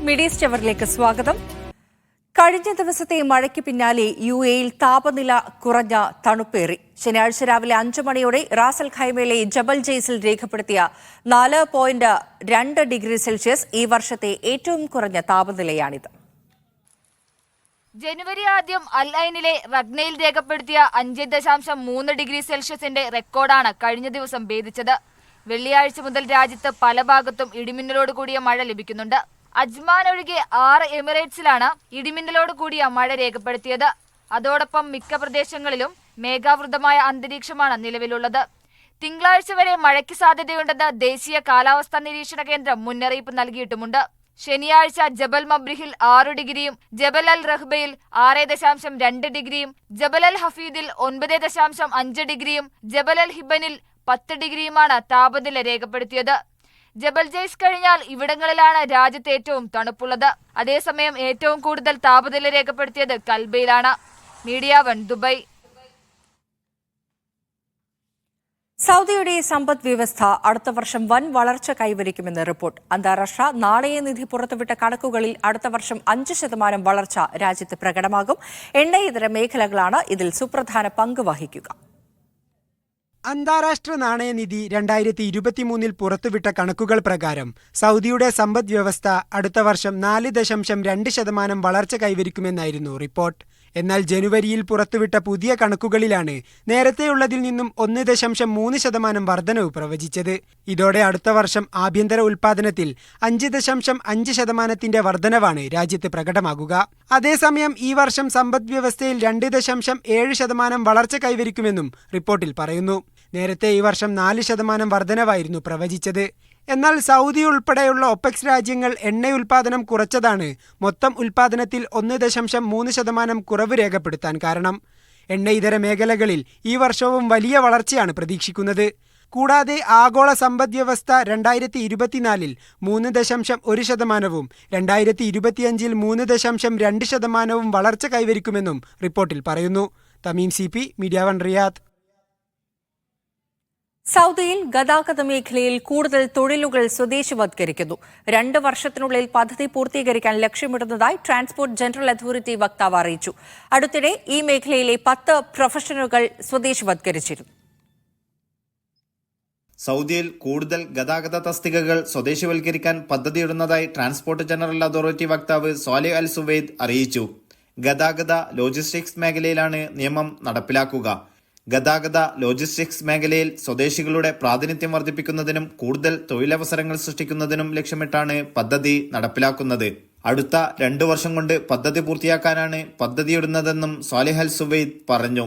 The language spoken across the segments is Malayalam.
മിഡീസ് ടവറിലേക്ക് സ്വാഗതം. കഴിഞ്ഞ ദിവസത്തെ മഴയ്ക്ക് പിന്നാലെ UAE-യിൽ താപനില കുറഞ്ഞ തണുപ്പേറി. ശനിയാഴ്ച രാവിലെ 5 മണിയോടെ റാസൽ ഖൈമയിലെ ജബൽ ജെയ്സിൽ രേഖപ്പെടുത്തിയ 4.2 ഡിഗ്രി സെൽഷ്യസ് ഈ വർഷത്തെ ഏറ്റവും കുറഞ്ഞ താപനിലയാണിത്. ജനുവരി ആദ്യം അൽ ഐനിലെ റഗ്നയിൽ രേഖപ്പെടുത്തിയ 5.3 ഡിഗ്രി സെൽഷ്യസിന്റെ റെക്കോർഡാണ് കഴിഞ്ഞ ദിവസം ഭേദിച്ചത്. വെള്ളിയാഴ്ച മുതൽ രാജ്യത്ത് പല ഭാഗത്തും ഇടിമിന്നലോട് കൂടിയ മഴ ലഭിക്കുന്നുണ്ട്. അജ്മാൻ ഒഴികെ 6 എമിറേറ്റ്സിലാണ് ഇടിമിന്നലോട് കൂടിയ മഴ രേഖപ്പെടുത്തിയത്. അതോടൊപ്പം മിക്ക പ്രദേശങ്ങളിലും മേഘാവൃതമായ അന്തരീക്ഷമാണ് നിലവിലുള്ളത്. തിങ്കളാഴ്ച വരെ മഴയ്ക്ക് സാധ്യതയുണ്ടെന്ന് ദേശീയ കാലാവസ്ഥാ നിരീക്ഷണ കേന്ദ്രം മുന്നറിയിപ്പ് നൽകിയിട്ടുമുണ്ട്. ശനിയാഴ്ച ജബൽ മബ്രിഹിൽ 6 ഡിഗ്രിയും ജബൽ അൽ റഹ്ബയിൽ 6.2 ഡിഗ്രിയും ജബൽ അൽ ഹഫീദിൽ 9.5 ഡിഗ്രിയും ജബൽ അൽ ഹിബനിൽ 10 ഡിഗ്രിയുമാണ് താപനില രേഖപ്പെടുത്തിയത്. ജബൽ ജെയ്സ് കഴിഞ്ഞാൽ ഇവിടങ്ങളിലാണ് രാജ്യത്ത് ഏറ്റവും തണുപ്പുള്ളത്. അതേസമയം ഏറ്റവും കൂടുതൽ താപനില രേഖപ്പെടുത്തിയത് കൽബയിലാണ്. Media 1 Dubai. സൗദിയുടെ സമ്പദ് വ്യവസ്ഥ അടുത്ത വർഷം വൻ വളർച്ച കൈവരിക്കുമെന്ന് റിപ്പോർട്ട്. അന്താരാഷ്ട്ര നാണയനിധി പുറത്തുവിട്ട കണക്കുകളിൽ അടുത്ത വർഷം 5% വളർച്ച രാജ്യത്ത് പ്രകടമാകും. എണ്ണയിതര മേഖലകളാണ് ഇതിൽ സുപ്രധാന പങ്ക് വഹിക്കുക. അന്താരാഷ്ട്ര നാണയനിധി 2023 പുറത്തുവിട്ട കണക്കുകൾ പ്രകാരം സൗദിയുടെ സമ്പദ് വ്യവസ്ഥ അടുത്ത വർഷം 4.2% വളർച്ച കൈവരിക്കുമെന്നായിരുന്നു റിപ്പോർട്ട്. എന്നാൽ ജനുവരിയിൽ പുറത്തുവിട്ട പുതിയ കണക്കുകളിലാണ് നേരത്തെയുള്ളതിൽ നിന്നും 1.3% വർധനവ് പ്രവചിച്ചത്. ഇതോടെ അടുത്ത വർഷം ആഭ്യന്തര ഉൽപാദനത്തിൽ 5.5% വർധനവാണ് രാജ്യത്ത് പ്രകടമാകുക. അതേസമയം ഈ വർഷം സമ്പദ് വ്യവസ്ഥയിൽ 2.7% വളർച്ച കൈവരിക്കുമെന്നും റിപ്പോർട്ടിൽ പറയുന്നു. നേരത്തെ ഈ വർഷം 4% വർധനവായിരുന്നു പ്രവചിച്ചത്. എന്നാൽ സൗദി ഉൾപ്പെടെയുള്ള ഒപെക്സ് രാജ്യങ്ങൾ എണ്ണയുൽപാദനം കുറച്ചതാണ് മൊത്തം ഉൽപാദനത്തിൽ 1.3% കുറവ് രേഖപ്പെടുത്താൻ കാരണം. എണ്ണയിതര മേഖലകളിൽ ഈ വർഷവും വലിയ വളർച്ചയാണ് പ്രതീക്ഷിക്കുന്നത്. കൂടാതെ ആഗോള സമ്പദ് വ്യവസ്ഥ 2024-ൽ 3.1%, 2025-ൽ 3.2% വളർച്ച കൈവരിക്കുമെന്നും റിപ്പോർട്ടിൽ പറയുന്നു. Tamim CP, media 1 Riyadh. സൗദിയിൽ ഗതാഗത മേഖലയിൽ കൂടുതൽ തൊഴിലുകൾ സ്വദേശിവത്കരിക്കുന്നു. 2 വർഷത്തിനുള്ളിൽ പദ്ധതി പൂർത്തീകരിക്കാൻ ലക്ഷ്യമിടുന്നതായി ട്രാൻസ്പോർട്ട് ജനറൽ അതോറിറ്റി വക്താവ് അറിയിച്ചു. അടുത്തിടെ ഈ മേഖലയിലെ 10 പ്രൊഫഷണലുകൾ സ്വദേശിവത്കരിച്ചിരുന്നു. സൗദിയിൽ കൂടുതൽ ഗതാഗത തസ്തികകൾ സ്വദേശിവൽക്കരിക്കാൻ പദ്ധതിയിടുന്നതായി ട്രാൻസ്പോർട്ട് ജനറൽ അതോറിറ്റി വക്താവ് സ്വാലിഹ് അൽ സുവൈദ് അറിയിച്ചു. ഗതാഗത ലോജിസ്റ്റിക്സ് മേഖലയിലാണ് നിയമം നടപ്പിലാക്കുക. ഗതാഗത ലോജിസ്റ്റിക്സ് മേഖലയിൽ സ്വദേശികളുടെ പ്രാതിനിധ്യം വർദ്ധിപ്പിക്കുന്നതിനും കൂടുതൽ തൊഴിലവസരങ്ങൾ സൃഷ്ടിക്കുന്നതിനും ലക്ഷ്യമിട്ടാണ് പദ്ധതി നടപ്പിലാക്കുന്നത്. അടുത്ത 2 വർഷം കൊണ്ട് പദ്ധതി പൂർത്തിയാക്കാനാണ് പദ്ധതിയിടുന്നതെന്നും സ്വാലിഹ് അൽ സുവൈദ് പറഞ്ഞു.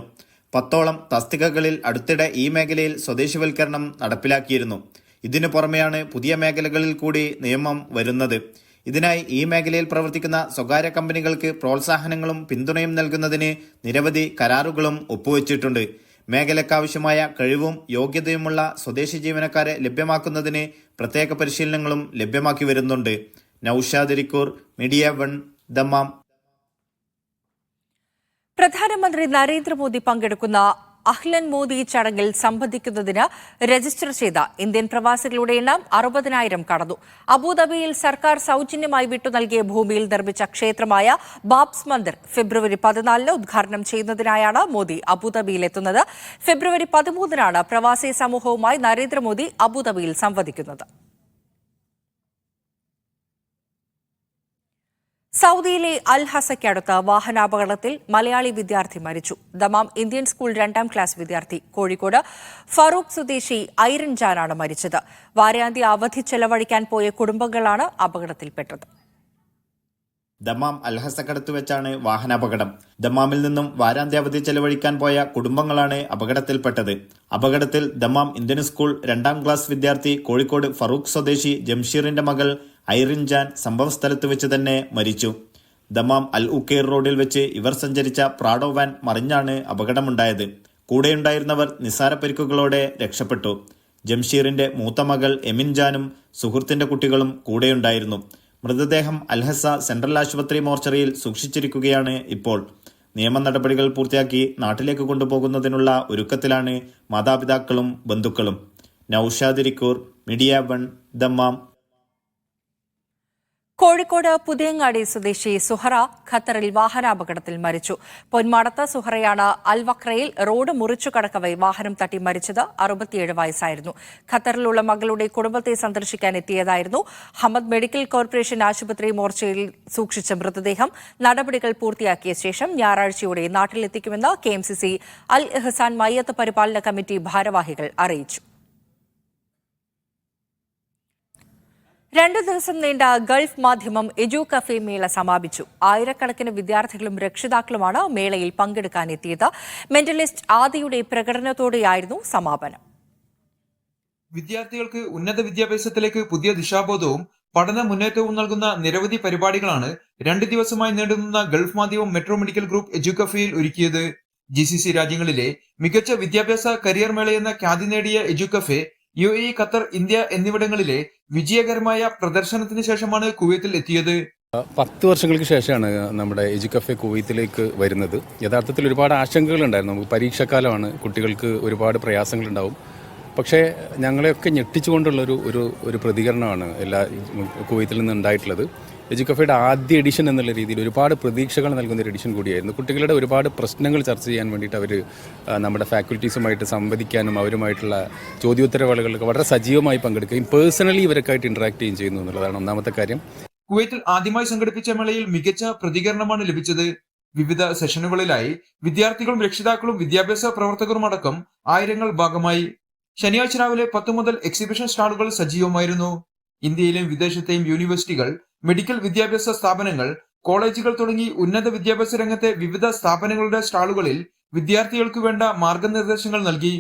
10ഓളം തസ്തികകളിൽ അടുത്തിടെ ഈ മേഖലയിൽ സ്വദേശിവൽക്കരണം നടപ്പിലാക്കിയിരുന്നു. ഇതിനു പുറമെയാണ് പുതിയ മേഖലകളിൽ കൂടി നിയമം വരുന്നത്. ഇതിനായി ഈ മേഖലയിൽ പ്രവർത്തിക്കുന്ന സ്വകാര്യ കമ്പനികൾക്ക് പ്രോത്സാഹനങ്ങളും പിന്തുണയും നൽകുന്നതിന് നിരവധി കരാറുകളും ഒപ്പുവെച്ചിട്ടുണ്ട്. മേഖലയ്ക്കാവശ്യമായ കഴിവും യോഗ്യതയുമുള്ള സ്വദേശി ജീവനക്കാരെ ലഭ്യമാക്കുന്നതിന് പ്രത്യേക പരിശീലനങ്ങളും ലഭ്യമാക്കി വരുന്നുണ്ട്. Naushad Irikkur, media 1, Dammam. പ്രധാനമന്ത്രി നരേന്ദ്രമോദി പങ്കെടുക്കുന്ന അഹ്ലൻ മോദി ചടങ്ങിൽ സംബന്ധിക്കുന്നതിന് രജിസ്റ്റർ ചെയ്ത ഇന്ത്യൻ പ്രവാസികളുടെ എണ്ണം 60,000 കടന്നു. അബുദാബിയിൽ സർക്കാർ സൗജന്യമായി വിട്ടു നൽകിയ ഭൂമിയിൽ നിർമ്മിച്ച ക്ഷേത്രമായ ബാബ്സ് മന്ദിർ ഫെബ്രുവരി 14 ഉദ്ഘാടനം ചെയ്യുന്നതിനായാണ് മോദി അബുദാബിയിലെത്തുന്നത്. ഫെബ്രുവരി 13 പ്രവാസി സമൂഹവുമായി നരേന്ദ്രമോദി അബുദാബിയിൽ സംവദിക്കുന്നത്. സൗദിയിലെ അൽ ഹസയ്ക്കടുത്ത് വാഹനാപകടത്തിൽ മലയാളി വിദ്യാർത്ഥി മരിച്ചു. ദമാം ഇന്ത്യൻ സ്കൂൾ 2ാം ക്ലാസ് വിദ്യാർത്ഥി. കോഴിക്കോട് ഫറൂഖ് സ്വദേശി ഐറിൻ ജാനാണ് മരിച്ചത്. വാരാന്ത്യ അവധി ചെലവഴിക്കാൻ പോയ കുടുംബങ്ങളാണ് അപകടത്തിൽപ്പെട്ടത്. ദമാം അൽഹസക്കടുത്ത് വെച്ചാണ് വാഹനാപകടം. ദമാമിൽ നിന്നും വാരാന്ത്യാവധി ചെലവഴിക്കാൻ പോയ കുടുംബങ്ങളാണ് അപകടത്തിൽപ്പെട്ടത്. അപകടത്തിൽ ദമാം ഇന്ത്യൻ സ്കൂൾ 2ാം ക്ലാസ് വിദ്യാർത്ഥി കോഴിക്കോട് ഫറൂഖ് സ്വദേശി ജംഷീറിന്റെ മകൾ ഐറിൻ ജാൻ സംഭവസ്ഥലത്ത് വെച്ച് തന്നെ മരിച്ചു. ദമാം അൽ ഉക്കൈർ റോഡിൽ വെച്ച് ഇവർ സഞ്ചരിച്ച പ്രാഡോ വാൻ മറിഞ്ഞാണ് അപകടമുണ്ടായത്. കൂടെയുണ്ടായിരുന്നവർ നിസ്സാര പരിക്കുകളോടെ രക്ഷപ്പെട്ടു. ജംഷീറിന്റെ മൂത്ത മകൾ എമിൻ ജാനും സുഹൃത്തിന്റെ കുട്ടികളും കൂടെയുണ്ടായിരുന്നു. മൃതദേഹം അൽഹസ സെൻട്രൽ ആശുപത്രി മോർച്ചറിയിൽ സൂക്ഷിച്ചിരിക്കുകയാണ് ഇപ്പോൾ. നിയമ നടപടികൾ പൂർത്തിയാക്കി നാട്ടിലേക്ക് കൊണ്ടുപോകുന്നതിനുള്ള ഒരുക്കത്തിലാണ് മാതാപിതാക്കളും ബന്ധുക്കളും. Naushad Irikkur, media 1, Dammam. കോഴിക്കോട് പുതിയങ്ങാടി സ്വദേശി സുഹറ ഖത്തറിൽ വാഹനാപകടത്തിൽ മരിച്ചു. പൊന്മാടത്ത് സുഹറയാണ് അൽവക്രയിൽ റോഡ് മുറിച്ചു കടക്കവെ വാഹനം തട്ടി മരിച്ചത്. 67 വയസ്സായിരുന്നു. ഖത്തറിലുള്ള മകളുടെ കുടുംബത്തെ സന്ദർശിക്കാൻ എത്തിയതായിരുന്നു. ഹമദ് മെഡിക്കൽ കോർപ്പറേഷൻ ആശുപത്രി മോർച്ചയിൽ സൂക്ഷിച്ച മൃതദേഹം നടപടികൾ പൂർത്തിയാക്കിയ ശേഷം ഞായറാഴ്ചയോടെ നാട്ടിലെത്തിക്കുമെന്ന് KMCC അൽ ഇഹ്സാൻ മയ്യത്ത് പരിപാലന കമ്മിറ്റി ഭാരവാഹികൾ അറിയിച്ചു. 2 ദിവസം നീണ്ട ഗൾഫ് മാധ്യമം എജു കഫേ മേള സമാപിച്ചു. ആയിരക്കണക്കിന് വിദ്യാർത്ഥികളും രക്ഷിതാക്കളുമാണ് മേളയിൽ പങ്കെടുക്കാനെത്തിയത്. മെന്റലിസ്റ്റ് ആദിയുടെ പ്രകടനത്തോടെയായിരുന്നു സമാപനം. വിദ്യാർത്ഥികൾക്ക് ഉന്നത വിദ്യാഭ്യാസത്തിലേക്ക് പുതിയ ദിശാബോധവും പഠന മുന്നേറ്റവും നൽകുന്ന നിരവധി പരിപാടികളാണ് 2 ദിവസമായി നീണ്ടുനിന്ന ഗൾഫ് മാധ്യമം മെട്രോ മെഡിക്കൽ ഗ്രൂപ്പ് എജു കഫേയിൽ ഒരുക്കിയത്. GCC രാജ്യങ്ങളിലെ മികച്ച വിദ്യാഭ്യാസ കരിയർ മേളയെന്ന ഖ്യാതി നേടിയ എജു കഫേ UAE, ഖത്തർ, ഇന്ത്യ എന്നിവിടങ്ങളിലെ വിജയകരമായ പ്രദർശനത്തിന് ശേഷമാണ് കുവൈത്തിൽ എത്തിയത്. 10 വർഷങ്ങൾക്ക് ശേഷമാണ് നമ്മുടെ എജു കഫേ കുവൈത്തിലേക്ക് വരുന്നത്. യഥാർത്ഥത്തിൽ ഒരുപാട് ആശങ്കകളുണ്ടായിരുന്നു. നമുക്ക് പരീക്ഷാക്കാലമാണ്, കുട്ടികൾക്ക് ഒരുപാട് പ്രയാസങ്ങളുണ്ടാവും. പക്ഷേ ഞങ്ങളെയൊക്കെ ഞെട്ടിച്ചുകൊണ്ടുള്ളൊരു ഒരു പ്രതികരണമാണ് കുവൈത്തിൽ നിന്ന് ഉണ്ടായിട്ടുള്ളത്. എജു കഫേയുടെ ആദ്യ എഡിഷൻ എന്നുള്ള രീതിയിൽ ഒരുപാട് പ്രതീക്ഷകൾ നൽകുന്ന ഒരു എഡിഷൻ കൂടിയായിരുന്നു. കുട്ടികളുടെ ഒരുപാട് പ്രശ്നങ്ങൾ ചർച്ച ചെയ്യാൻ വേണ്ടിയിട്ട് അവർ നമ്മുടെ ഫാക്കൽറ്റീസുമായിട്ട് സംവദിക്കാനും അവരുമായിട്ടുള്ള ചോദ്യോത്തരവേളകളിലൊക്കെ വളരെ സജീവമായി പങ്കെടുക്കുകയും പേഴ്സണലി ഇവരൊക്കെയായിട്ട് ഇൻട്രാക്ട് ചെയ്യുകയും ചെയ്യുന്നു എന്നുള്ളതാണ് ഒന്നാമത്തെ കാര്യം. കുവൈത്തിൽ ആദ്യമായി സംഘടിപ്പിച്ച മേളയിൽ മികച്ച പ്രതികരണമാണ് ലഭിച്ചത്. വിവിധ സെഷനുകളിലായി വിദ്യാർത്ഥികളും രക്ഷിതാക്കളും വിദ്യാഭ്യാസ പ്രവർത്തകരും അടക്കം ആയിരങ്ങൾ ഭാഗമായി. ശനിയാഴ്ച രാവിലെ 10 മുതൽ എക്സിബിഷൻ സ്റ്റാളുകൾ സജീവമായിരുന്നു. ഇന്ത്യയിലെയും വിദേശത്തെയും യൂണിവേഴ്സിറ്റികൾ, മെഡിക്കൽ വിദ്യാഭ്യാസ സ്ഥാപനങ്ങൾ, കോളേജുകൾ തുടങ്ങി ഉന്നത വിദ്യാഭ്യാസ രംഗത്തെ വിവിധ സ്ഥാപനങ്ങളുടെ സ്റ്റാളുകളിൽ വിദ്യാർത്ഥികൾക്ക് വേണ്ട മാർഗനിർദ്ദേശങ്ങൾ നൽകി.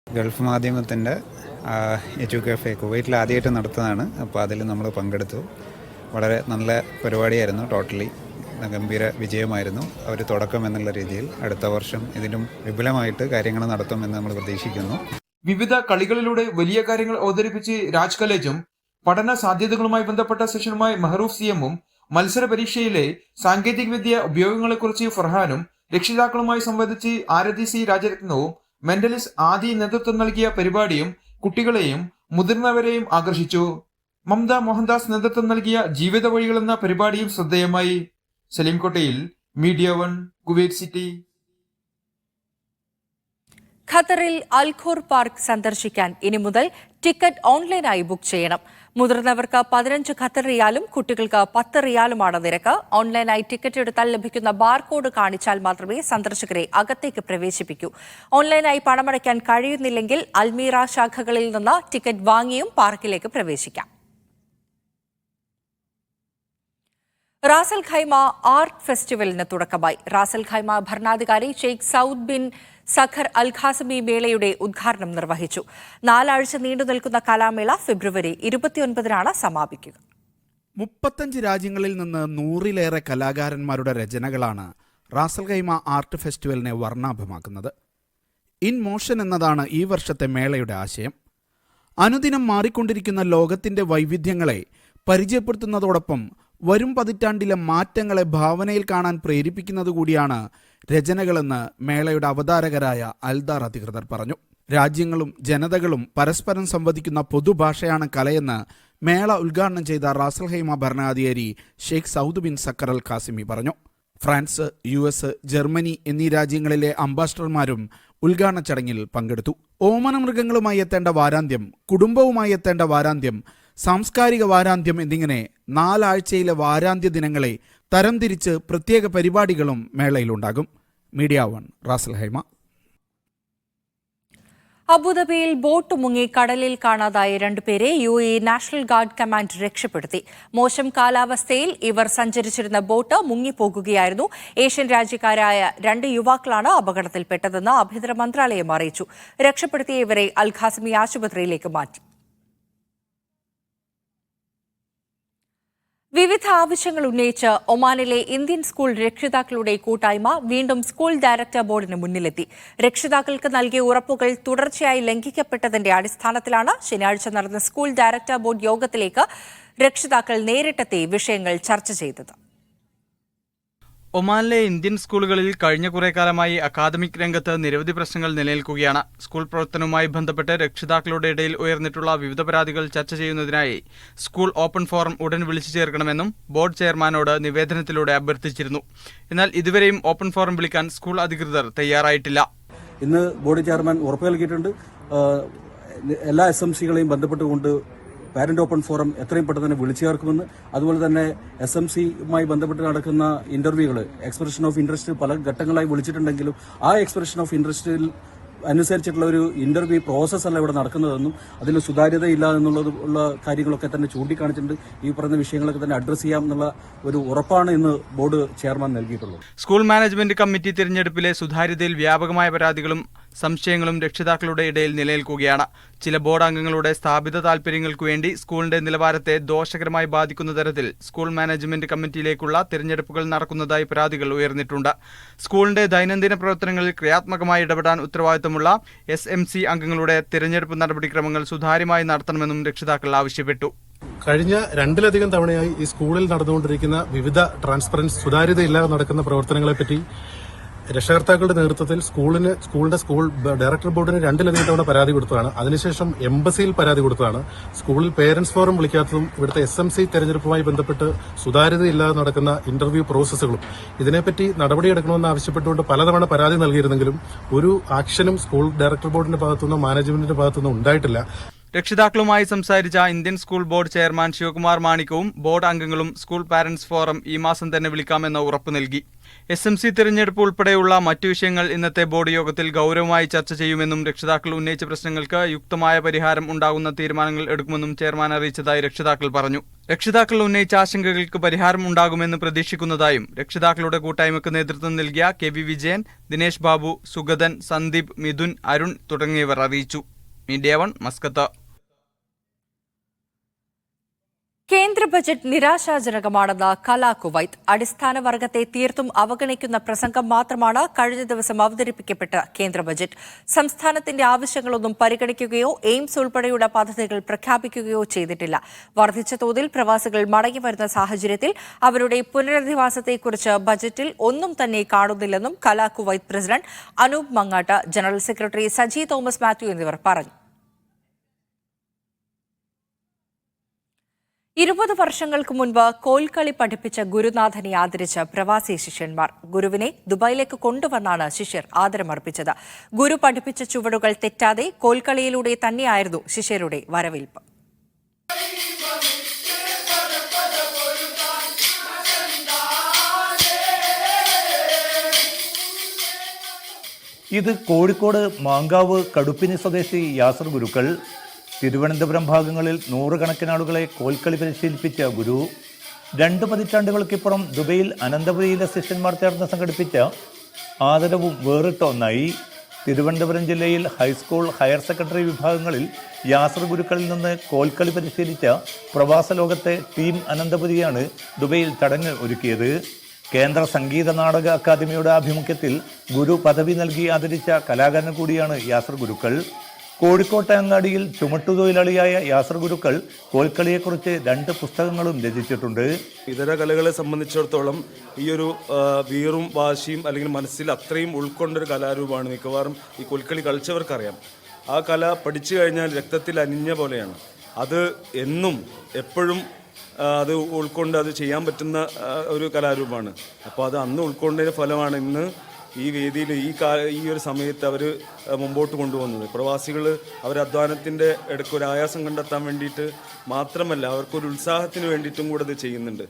ഗൾഫ് മാധ്യമത്തിൻ്റെ എജു കഫേ കുവൈറ്റിൽ ആദ്യമായിട്ട് നടത്തുന്നതാണ്. അപ്പോൾ അതിൽ നമ്മൾ പങ്കെടുത്തു. വളരെ നല്ല പരിപാടിയായിരുന്നു. ടോട്ടലി ഗംഭീര വിജയമായിരുന്നു. ഒരു തുടക്കം എന്നുള്ള രീതിയിൽ അടുത്ത വർഷം ഇതിലും വിപുലമായിട്ട് കാര്യങ്ങൾ നടത്തുമെന്ന് നമ്മൾ പ്രതീക്ഷിക്കുന്നു. വിവിധ കളികളിലൂടെ വലിയ കാര്യങ്ങൾ അവതരിപ്പിച്ച് രാജ് കലേജും പഠന സാധ്യതകളുമായി ബന്ധപ്പെട്ട സെഷനുമായി മെഹറൂഫ് CMഉം മത്സര പരീക്ഷയിലെ സാങ്കേതിക വിദ്യ ഉപയോഗങ്ങളെക്കുറിച്ച് ഫർഹാനും രക്ഷിതാക്കളുമായി സംവദിച്ച് ആരതി C രാജരത്നവും മെന്റലിസ്റ്റ് ആദി നേതൃത്വം നൽകിയ പരിപാടിയും കുട്ടികളെയും മുതിർന്നവരെയും ആകർഷിച്ചു. മമത മോഹൻദാസ് നേതൃത്വം നൽകിയ ജീവിത വഴികൾ എന്ന പരിപാടിയും ശ്രദ്ധേയമായി. സലീംകോട്ടയിൽ, മീഡിയ 1, കുവൈറ്റ് സിറ്റി. ഖത്തറിൽ അൽഖോർ പാർക്ക് സന്ദർശിക്കാൻ ഇനി മുതൽ ടിക്കറ്റ് ഓൺലൈനായി ബുക്ക് ചെയ്യണം. മുതിർന്നവർക്ക് 15 ഖത്തർ റിയാലും കുട്ടികൾക്ക് 10 റിയാലുമാണ് നിരക്ക്. ഓൺലൈനായി ടിക്കറ്റ് എടുത്താൽ ലഭിക്കുന്ന ബാർകോഡ് കാണിച്ചാൽ മാത്രമേ സന്ദർശകരെ അകത്തേക്ക് പ്രവേശിപ്പിക്കൂ. ഓൺലൈനായി പണമടയ്ക്കാൻ കഴിയുന്നില്ലെങ്കിൽ അൽമീറ ശാഖകളിൽ നിന്ന് ടിക്കറ്റ് വാങ്ങിയും പാർക്കിലേക്ക് പ്രവേശിക്കാം. റാസൽ ഖൈമ ആർട്ട് ഫെസ്റ്റിവലിന് തുടക്കമായി. റാസൽ ഖൈമ ഭരണാധികാരി ഷെയ്ഖ് സൗദ് ബിൻ സഖർ അൽ ഖാസിമി മേളയുടെ ഉദ്ഘാടനം നിർവഹിച്ചു. 4 ആഴ്ച നീണ്ടു നിൽക്കുന്ന കലാമേള ഫെബ്രുവരി 29-നാണ് സമാപിക്കുക. 35 രാജ്യങ്ങളിൽ നിന്ന് 100-ലേറെ കലാകാരന്മാരുടെ രചനകളാണ് റാസൽ ഖൈമ ആർട്ട് ഫെസ്റ്റിവലിനെ വർണ്ണാഭമാക്കുന്നത്. ഇൻ മോഷൻ എന്നതാണ് ഈ വർഷത്തെ മേളയുടെ ആശയം. അനുദിനം മാറിക്കൊണ്ടിരിക്കുന്ന ലോകത്തിന്റെ വൈവിധ്യങ്ങളെ പരിചയപ്പെടുത്തുന്നതോടൊപ്പം വരും പതിറ്റാണ്ടിലെ മാറ്റങ്ങളെ ഭാവനയിൽ കാണാൻ പ്രേരിപ്പിക്കുന്നതുകൂടിയാണ് രചനകളെന്ന് മേളയുടെ അവതാരകരായ അൽദാർ അധികൃതർ പറഞ്ഞു. രാജ്യങ്ങളും ജനതകളും പരസ്പരം സംവദിക്കുന്ന പൊതുഭാഷയാണ് കലയെന്ന് മേള ഉദ്ഘാടനം ചെയ്ത റാസൽ ഖൈമ ഭരണാധികാരി ഷെയ്ഖ് സൗദ് ബിൻ സക്കർ അൽ ഖാസിമി പറഞ്ഞു. ഫ്രാൻസ്, US, ജർമ്മനി എന്നീ രാജ്യങ്ങളിലെ അംബാസഡർമാരും ഉദ്ഘാടന ചടങ്ങിൽ പങ്കെടുത്തു. ഓമന മൃഗങ്ങളുമായി എത്തേണ്ട വാരാന്ത്യം, കുടുംബവുമായി എത്തേണ്ട വാരാന്ത്യം, സാംസ്കാരിക വാരാന്ത്യം എന്നിങ്ങനെ 4 ആഴ്ചയിലെ വാരാന്ത്യ ദിനങ്ങളെ തരംതിരിച്ച് പ്രത്യേക പരിപാടികളും മേളയിലുണ്ടാകും. Media 1, Ras Khaimah. അബുദാബിയിൽ ബോട്ട് മുങ്ങി കടലിൽ കാണാതായ 2 പേരെ UAE നാഷണൽ ഗാർഡ് കമാൻഡ് രക്ഷപ്പെടുത്തി. മോശം കാലാവസ്ഥയിൽ ഇവർ സഞ്ചരിച്ചിരുന്ന ബോട്ട് മുങ്ങിപ്പോകുകയായിരുന്നു. ഏഷ്യൻ രാജ്യക്കാരായ 2 യുവാക്കളാണ് അപകടത്തിൽപ്പെട്ടതെന്ന് ആഭ്യന്തര മന്ത്രാലയം അറിയിച്ചു. രക്ഷപ്പെടുത്തിയ ഇവരെ അൽ ഖാസിമി ആശുപത്രിയിലേക്ക് മാറ്റി. വിവിധ ആവശ്യങ്ങൾ ഉന്നയിച്ച് ഒമാനിലെ ഇന്ത്യൻ സ്കൂൾ രക്ഷിതാക്കളുടെ കൂട്ടായ്മ വീണ്ടും സ്കൂൾ ഡയറക്ടർ ബോർഡിന് മുന്നിലെത്തി. രക്ഷിതാക്കൾക്ക് നൽകിയ ഉറപ്പുകൾ തുടർച്ചയായി ലംഘിക്കപ്പെട്ടതിന്റെ അടിസ്ഥാനത്തിലാണ് ശനിയാഴ്ച നടന്ന സ്കൂൾ ഡയറക്ടർ ബോർഡ് യോഗത്തിലേക്ക് രക്ഷിതാക്കൾ നേരിട്ടെത്തി വിഷയങ്ങൾ ചർച്ച ചെയ്തത്. ഒമാനിലെ ഇന്ത്യൻ സ്കൂളുകളിൽ കഴിഞ്ഞ കുറേ കാലമായി അക്കാദമിക് രംഗത്ത് നിരവധി പ്രശ്നങ്ങൾ നിലനിൽക്കുകയാണ്. സ്കൂൾ പ്രവർത്തനവുമായി ബന്ധപ്പെട്ട് രക്ഷിതാക്കളുടെ ഇടയിൽ ഉയർന്നിട്ടുള്ള വിവിധ പരാതികൾ ചർച്ച ചെയ്യുന്നതിനായി സ്കൂൾ ഓപ്പൺ ഫോറം ഉടൻ വിളിച്ചു ചേർക്കണമെന്നും ബോർഡ് ചെയർമാനോട് നിവേദനത്തിലൂടെ അഭ്യർത്ഥിച്ചിരുന്നു. എന്നാൽ ഇതുവരെയും ഓപ്പൺ ഫോറം വിളിക്കാൻ സ്കൂൾ അധികൃതർ തയ്യാറായിട്ടില്ല. ഇന്ന് ബോർഡ് ചെയർമാൻ ഉറപ്പ് നൽകിയിട്ടുണ്ട്. എല്ലാ SMCകളെയും ബന്ധപ്പെട്ടുകൊണ്ട് പാരന്റ് ഓപ്പൺ ഫോറം എത്രയും പെട്ടെന്ന് തന്നെ വിളിച്ചു ചേർക്കുമെന്ന്. അതുപോലെ തന്നെ SMCയുമായി ബന്ധപ്പെട്ട് നടക്കുന്ന ഇന്റർവ്യൂകൾ, എക്സ്പ്രഷൻ ഓഫ് ഇൻട്രസ്റ്റ് പല ഘട്ടങ്ങളായി വിളിച്ചിട്ടുണ്ടെങ്കിലും ആ എക്സ്പ്രഷൻ ഓഫ് ഇൻട്രസ്റ്റിൽ അനുസരിച്ചിട്ടുള്ള ഒരു ഇന്റർവ്യൂ പ്രോസസ്സല്ല ഇവിടെ നടക്കുന്നതെന്നും അതിൽ സുതാര്യതയില്ല എന്നുള്ളതുള്ള കാര്യങ്ങളൊക്കെ തന്നെ ചൂണ്ടിക്കാണിച്ചിട്ടുണ്ട്. ഈ പറഞ്ഞ വിഷയങ്ങളൊക്കെ തന്നെ അഡ്രസ് ചെയ്യാം എന്നുള്ള ഒരു ഉറപ്പാണ് ഇന്ന് ബോർഡ് ചെയർമാൻ നൽകിയിട്ടുള്ളത്. സ്കൂൾ മാനേജ്മെന്റ് കമ്മിറ്റി തിരഞ്ഞെടുപ്പിലെ സുതാര്യതയിൽ വ്യാപകമായ പരാതികളും സംശയങ്ങളും രക്ഷിതാക്കളുടെ ഇടയിൽ നിലനിൽക്കുകയാണ്. ചില ബോർഡ് അംഗങ്ങളുടെ സ്ഥാപിത താൽപര്യങ്ങൾക്കു വേണ്ടി സ്കൂളിന്റെ നിലവാരത്തെ ദോഷകരമായി ബാധിക്കുന്ന തരത്തിൽ സ്കൂൾ മാനേജ്മെന്റ് കമ്മിറ്റിയിലേക്കുള്ള തിരഞ്ഞെടുപ്പുകൾ നടക്കുന്നതായി പരാതികൾ ഉയർന്നിട്ടുണ്ട്. സ്കൂളിന്റെ ദൈനംദിന പ്രവർത്തനങ്ങളിൽ ക്രിയാത്മകമായി ഇടപെടാൻ ഉത്തരവാദിത്തമുള്ള SMC അംഗങ്ങളുടെ തിരഞ്ഞെടുപ്പ് നടപടിക്രമങ്ങൾ സുതാര്യമായി നടത്തണമെന്നും രക്ഷിതാക്കൾ ആവശ്യപ്പെട്ടു. കഴിഞ്ഞ 2ലധികം തവണയായി ഈ സ്കൂളിൽ നടന്നുകൊണ്ടിരിക്കുന്ന വിവിധ ട്രാൻസ്പെറൻസ് സുതാര്യതയില്ലാതെ നടക്കുന്ന പ്രവർത്തനങ്ങളെപ്പറ്റി രക്ഷകർത്താക്കളുടെ നേതൃത്വത്തിൽ സ്കൂളിന്റെ സ്കൂൾ ഡയറക്ടർ ബോർഡിന് 2ലധികം തവണ പരാതി കൊടുത്തതാണ്. അതിനുശേഷം എംബസിയിൽ പരാതി കൊടുത്തതാണ്. സ്കൂളിൽ പേരന്റ്സ് ഫോറം വിളിക്കാത്തതും ഇവിടുത്തെ SMC തെരഞ്ഞെടുപ്പുമായി ബന്ധപ്പെട്ട് സുതാര്യതയില്ലാതെ നടക്കുന്ന ഇന്റർവ്യൂ പ്രോസസ്സുകളും ഇതിനെപ്പറ്റി നടപടിയെടുക്കണമെന്ന് ആവശ്യപ്പെട്ടുകൊണ്ട് പലതവണ പരാതി നൽകിയിരുന്നെങ്കിലും ഒരു ആക്ഷനും സ്കൂൾ ഡയറക്ടർ ബോർഡിന്റെ ഭാഗത്തുനിന്നോ മാനേജ്മെന്റിന്റെ ഭാഗത്തുനിന്നോ ഉണ്ടായിട്ടില്ല. രക്ഷിതാക്കളുമായി സംസാരിച്ച Indian school board chairman Sivakumar മാണിക്കവും ബോർഡ് അംഗങ്ങളും സ്കൂൾ പാരന്റ്സ് ഫോറം ഈ മാസം തന്നെ വിളിക്കാമെന്ന് ഉറപ്പു നൽകി. SMC തിരഞ്ഞെടുപ്പ് ഉൾപ്പെടെയുള്ള മറ്റു വിഷയങ്ങൾ ഇന്നത്തെ ബോർഡ് യോഗത്തിൽ ഗൗരവമായി ചർച്ച ചെയ്യുമെന്നും രക്ഷിതാക്കൾ ഉന്നയിച്ച പ്രശ്നങ്ങൾക്ക് യുക്തമായ പരിഹാരം ഉണ്ടാകുന്ന തീരുമാനങ്ങൾ എടുക്കുമെന്നും ചെയർമാൻ അറിയിച്ചതായി രക്ഷിതാക്കൾ പറഞ്ഞു. രക്ഷിതാക്കൾ ഉന്നയിച്ച ആശങ്കകൾക്ക് പരിഹാരം ഉണ്ടാകുമെന്ന് പ്രതീക്ഷിക്കുന്നതായും രക്ഷിതാക്കളുടെ കൂട്ടായ്മയ്ക്ക് നേതൃത്വം നൽകിയ KV വിജയൻ, ദിനേശ് ബാബു, സുഗതൻ, സന്ദീപ്, മിഥുൻ, അരുൺ തുടങ്ങിയവർ അറിയിച്ചു. Media 1 Muscat. കേന്ദ്ര ബജറ്റ് നിരാശാജനകമാണെന്ന് കലാ കുവൈത്ത്. അടിസ്ഥാന വർഗത്തെ തീർത്തും അവഗണിക്കുന്ന പ്രസംഗം മാത്രമാണ് കഴിഞ്ഞ ദിവസം അവതരിപ്പിക്കപ്പെട്ട കേന്ദ്ര ബജറ്റ്. സംസ്ഥാനത്തിന്റെ ആവശ്യങ്ങളൊന്നും പരിഗണിക്കുകയോ എയിംസ് ഉൾപ്പെടെയുള്ള പദ്ധതികൾ പ്രഖ്യാപിക്കുകയോ ചെയ്തിട്ടില്ല. വർദ്ധിച്ച തോതിൽ പ്രവാസികൾ മടങ്ങിവരുന്ന സാഹചര്യത്തിൽ അവരുടെ പുനരധിവാസത്തെക്കുറിച്ച് ബജറ്റിൽ ഒന്നും തന്നെ കാണുന്നില്ലെന്നും Kala Kuwait president Anoop Mangat, general secretary Saji Thomas Mathew എന്നിവർ പറഞ്ഞു. 20 വർഷങ്ങൾക്ക് മുൻപ് കോൽക്കളി പഠിപ്പിച്ച ഗുരുനാഥനെ ആദരിച്ച പ്രവാസി ശിഷ്യന്മാർ. ഗുരുവിനെ ദുബായിലേക്ക് കൊണ്ടുവന്നാണ് ശിഷ്യർ ആദരമർപ്പിച്ചത്. ഗുരു പഠിപ്പിച്ച ചുവടുകൾ തെറ്റാതെ കോൽക്കളിയിലൂടെ തന്നെയായിരുന്നു ശിഷ്യരുടെ വരവേൽപ്പ്. ഇത് കോഴിക്കോട് മാങ്കാവ് കടുപ്പിനി സ്വദേശി യാസർ ഗുരുക്കൾ. തിരുവനന്തപുരം ഭാഗങ്ങളിൽ നൂറുകണക്കിന് ആളുകളെ കോൽക്കളി പരിശീലിപ്പിച്ച ഗുരു 2 പതിറ്റാണ്ടുകൾക്കിപ്പുറം ദുബൈയിൽ അനന്തപുരിയിലെ ശിഷ്യന്മാർ ചേർന്ന് സംഘടിപ്പിച്ച ആദരവും വേറിട്ട ഒന്നായി. തിരുവനന്തപുരം ജില്ലയിൽ ഹൈസ്കൂൾ, ഹയർ സെക്കൻഡറി വിഭാഗങ്ങളിൽ യാസർ ഗുരുക്കളിൽ നിന്ന് കോൽക്കളി പരിശീലിച്ച പ്രവാസ ലോകത്തെ ടീം അനന്തപുരിയാണ് ദുബൈയിൽ ചടങ്ങ് ഒരുക്കിയത്. കേന്ദ്ര സംഗീത നാടക അക്കാദമിയുടെ ആഭിമുഖ്യത്തിൽ ഗുരു പദവി നൽകി ആദരിച്ച കലാകാരൻ കൂടിയാണ് യാസർ ഗുരുക്കൾ. കോഴിക്കോട്ടെ അങ്ങാടിയിൽ ചുമട്ടുതൊഴിലാളിയായ യാസർ ഗുരുക്കൾ കോൽക്കളിയെക്കുറിച്ച് 2 പുസ്തകങ്ങളും രചിച്ചിട്ടുണ്ട്. ഇതര കലകളെ സംബന്ധിച്ചിടത്തോളം ഈ ഒരു വീറും വാശിയും അല്ലെങ്കിൽ മനസ്സിൽ അത്രയും ഉൾക്കൊണ്ടൊരു കലാരൂപമാണ് മിക്കവാറും ഈ കോൽക്കളി കളിച്ചവർക്കറിയാം. ആ കല പഠിച്ചു കഴിഞ്ഞാൽ രക്തത്തിൽ അലിഞ്ഞ പോലെയാണ്. അത് എന്നും എപ്പോഴും അത് ഉൾക്കൊണ്ട് അത് ചെയ്യാൻ പറ്റുന്ന ഒരു കലാരൂപമാണ്. അപ്പോൾ അത് അന്ന് ഉൾക്കൊണ്ടതിൻ്റെ ഫലമാണ് ഇന്ന് ഈ വേദിയിൽ ഈ ഒരു സമയത്ത് അവർ മുമ്പോട്ട് കൊണ്ടുവന്നത്. പ്രവാസികൾ അവർ അധ്വാനത്തിൻ്റെ ഇടയ്ക്ക് ഒരു ആയാസം കണ്ടെത്താൻ വേണ്ടിയിട്ട് മാത്രമല്ല, അവർക്കൊരു ഉത്സാഹത്തിന് വേണ്ടിയിട്ടും കൂടെ ഇത് ചെയ്യുന്നുണ്ട്.